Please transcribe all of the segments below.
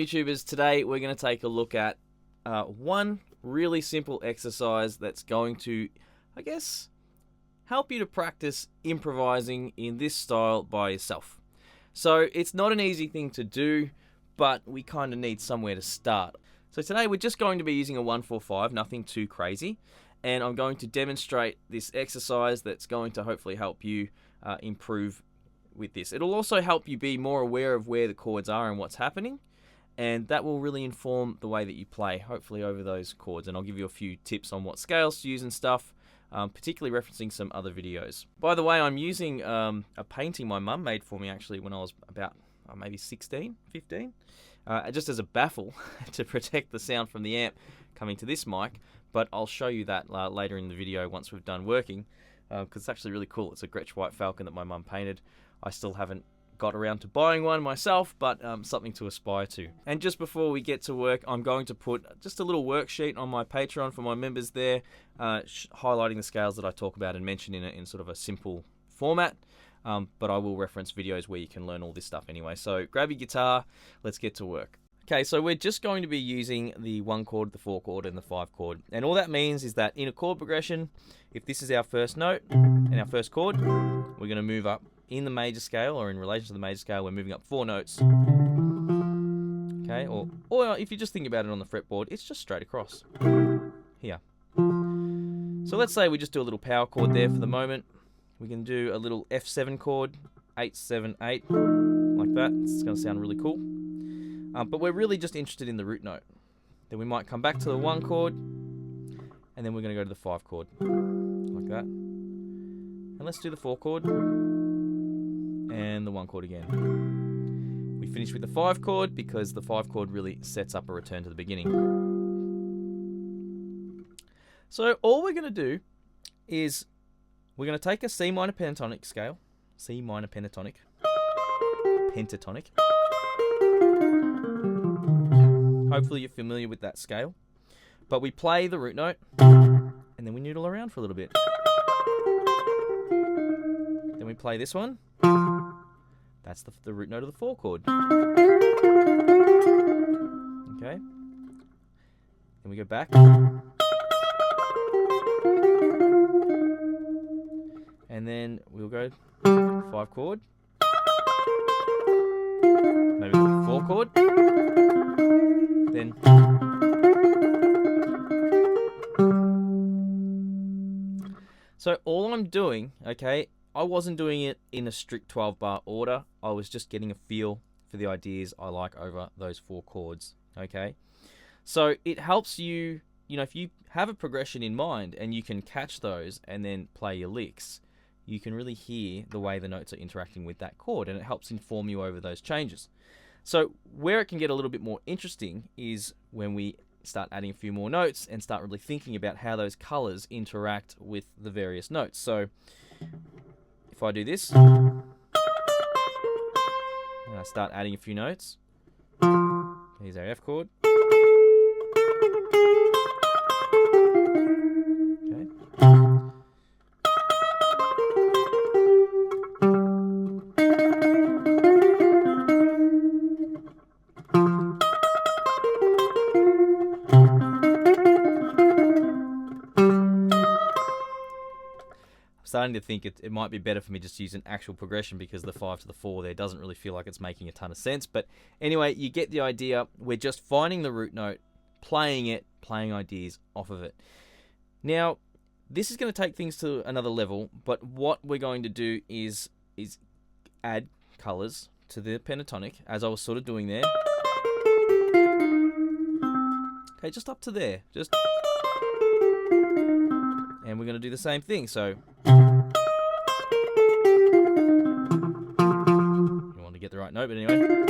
YouTubers, today we're going to take a look at one really simple exercise that's going to, I guess, help you to practice improvising in this style by yourself. So it's not an easy thing to do, but we kind of need somewhere to start. So today we're just going to be using a 1-4-5, nothing too crazy, and I'm going to demonstrate this exercise that's going to hopefully help you improve with this. It'll also help you be more aware of where the chords are and what's happening, and that will really inform the way that you play, hopefully over those chords. And I'll give you a few tips on what scales to use and stuff, particularly referencing some other videos. By the way, I'm using a painting my mum made for me actually when I was about maybe 16, 15, just as a baffle to protect the sound from the amp coming to this mic, but I'll show you that later in the video once we've done working, because it's actually really cool. It's a Gretsch White Falcon that my mum painted. I still haven't got around to buying one myself, but something to aspire to. And just before we get to work, I'm going to put just a little worksheet on my Patreon for my members there, highlighting the scales that I talk about and mention in sort of a simple format. But I will reference videos where you can learn all this stuff anyway. So grab your guitar, let's get to work. Okay, so we're just going to be using the 1 chord, the 4 chord, and the 5 chord. And all that means is that in a chord progression, if this is our first note and our first chord, we're going to move up in the major scale, or in relation to the major scale, we're moving up 4 notes. Okay, or if you just think about it on the fretboard, it's just straight across here. So let's say we just do a little power chord there for the moment. We can do a little F7 chord, 8, 7, 8, like that. It's going to sound really cool. But we're really just interested in the root note. Then we might come back to the 1 chord, and then we're going to go to the 5 chord, like that. And let's do the 4 chord, and the 1 chord again. We finish with the 5 chord because the 5 chord really sets up a return to the beginning. So all we're going to do is we're going to take a C minor pentatonic scale, C minor pentatonic, pentatonic. Hopefully you're familiar with that scale. But we play the root note, and then we noodle around for a little bit. Then we play this one. That's the root note of the 4 chord. Okay. Then we go back. And then we'll go 5 chord. Maybe the 4 chord. Then so all I'm doing, okay, I wasn't doing it in a strict 12-bar order. I was just getting a feel for the ideas I like over those 4 chords, okay? So it helps you, if you have a progression in mind and you can catch those and then play your licks, you can really hear the way the notes are interacting with that chord, and it helps inform you over those changes. So where it can get a little bit more interesting is when we start adding a few more notes and start really thinking about how those colors interact with the various notes. So if I do this, and I start adding a few notes, here's our F chord. Okay. Starting to think it might be better for me just to use an actual progression, because the 5 to the 4 there doesn't really feel like it's making a ton of sense. But anyway, you get the idea. We're just finding the root note, playing it, playing ideas off of it. Now, this is going to take things to another level, but what we're going to do is add colors to the pentatonic, as I was sort of doing there. Okay, just up to there. And we're going to do the same thing. So you want to get the right note, but anyway.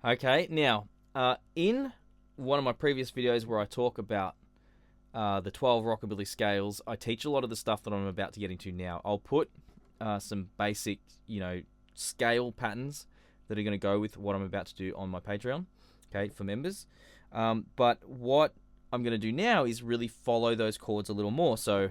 Okay, now, in one of my previous videos where I talk about the 12 Rockabilly scales, I teach a lot of the stuff that I'm about to get into now. I'll put some basic, scale patterns that are going to go with what I'm about to do on my Patreon, okay, for members. But what I'm going to do now is really follow those chords a little more. So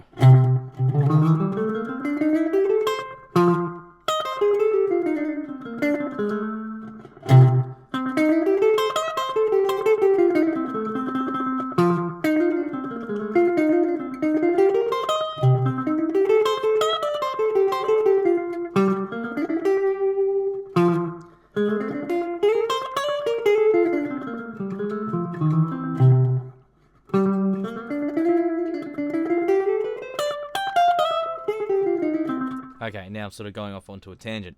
okay, now I'm sort of going off onto a tangent.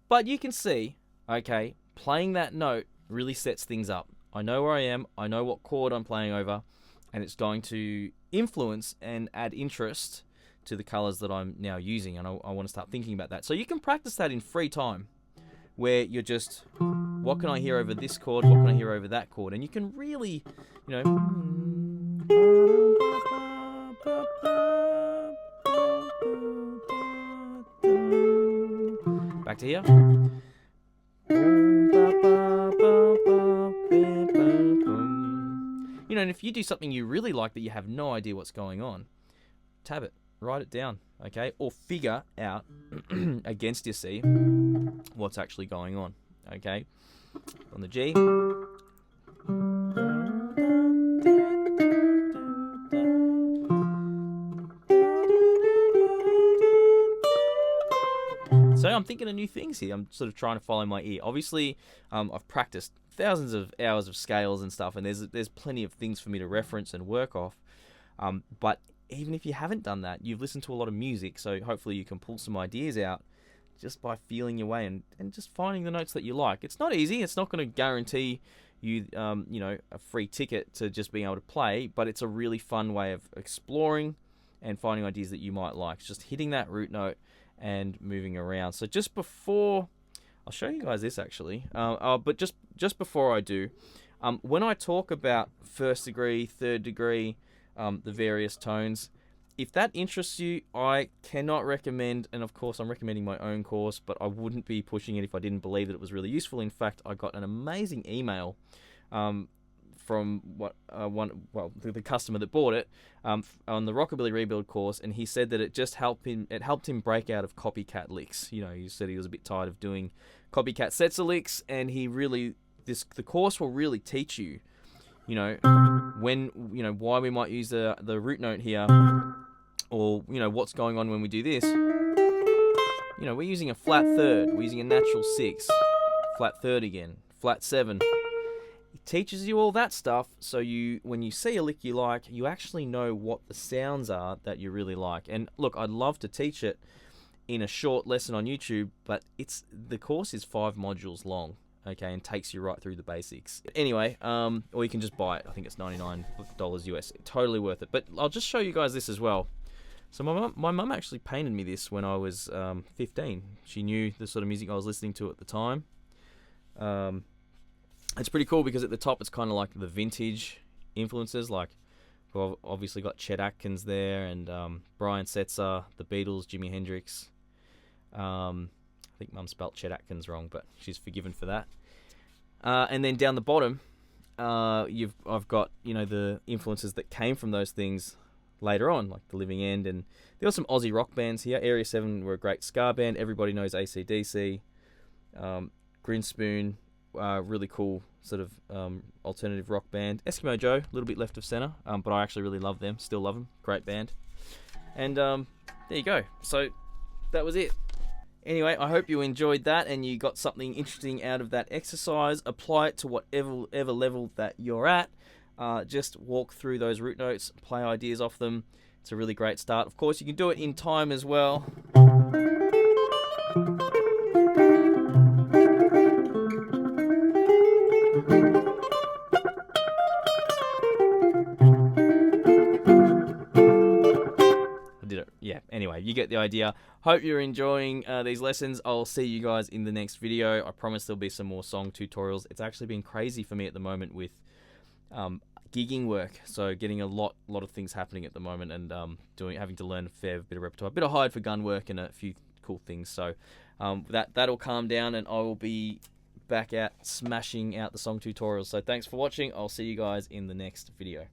But you can see, okay, playing that note really sets things up. I know where I am, I know what chord I'm playing over, and it's going to influence and add interest to the colors that I'm now using, and I want to start thinking about that. So you can practice that in free time, where you're just, what can I hear over this chord, what can I hear over that chord, and you can really, back to here. And if you do something you really like that you have no idea what's going on, tab it, write it down, okay? Or figure out against your C what's actually going on, okay? On the G. So I'm thinking of new things here. I'm sort of trying to follow my ear. Obviously, I've practiced thousands of hours of scales and stuff, and there's plenty of things for me to reference and work off. But even if you haven't done that, you've listened to a lot of music, so hopefully you can pull some ideas out just by feeling your way and just finding the notes that you like. It's not easy. It's not going to guarantee you, a free ticket to just being able to play, but it's a really fun way of exploring and finding ideas that you might like. It's just hitting that root note and moving around. So just before, I'll show you guys this actually, but just before I do, when I talk about first degree, third degree, the various tones, if that interests you, I cannot recommend, and of course I'm recommending my own course, but I wouldn't be pushing it if I didn't believe that it was really useful. In fact, I got an amazing email from the customer that bought it on the Rockabilly Rebuild course, and he said that it just helped him break out of copycat licks. He said he was a bit tired of doing copycat Setzer licks, and the course will really teach you, why we might use the root note here, or what's going on when we do this. We're using a flat third, we're using a natural 6, flat third again, flat 7. It teaches you all that stuff, so when you see a lick you like, you actually know what the sounds are that you really like. And look, I'd love to teach it in a short lesson on YouTube, but the course is 5 modules long, okay, and takes you right through the basics. Anyway, or you can just buy it. I think it's $99 US. Totally worth it. But I'll just show you guys this as well. So my mum actually painted me this when I was 15. She knew the sort of music I was listening to at the time. It's pretty cool because at the top it's kind of like the vintage influences. Like, we've obviously got Chet Atkins there, and Brian Setzer, the Beatles, Jimi Hendrix. I think Mum spelt Chet Atkins wrong, but she's forgiven for that. And then down the bottom, I've got the influences that came from those things later on, like The Living End, and there were some Aussie rock bands here. Area 7 were a great ska band. Everybody knows AC/DC. Grinspoon, really cool sort of alternative rock band. Eskimo Joe, a little bit left of center, but I actually really love them. Still love them. Great band. And there you go. So that was it. Anyway, I hope you enjoyed that and you got something interesting out of that exercise. Apply it to whatever level that you're at. Just walk through those root notes, play ideas off them. It's a really great start. Of course, you can do it in time as well. Yeah, anyway, you get the idea. Hope you're enjoying these lessons. I'll see you guys in the next video. I promise there'll be some more song tutorials. It's actually been crazy for me at the moment with gigging work, so getting a lot of things happening at the moment, and having to learn a fair bit of repertoire. A bit of hide for gun work and a few cool things. So that'll calm down, and I will be back out smashing out the song tutorials. So thanks for watching. I'll see you guys in the next video.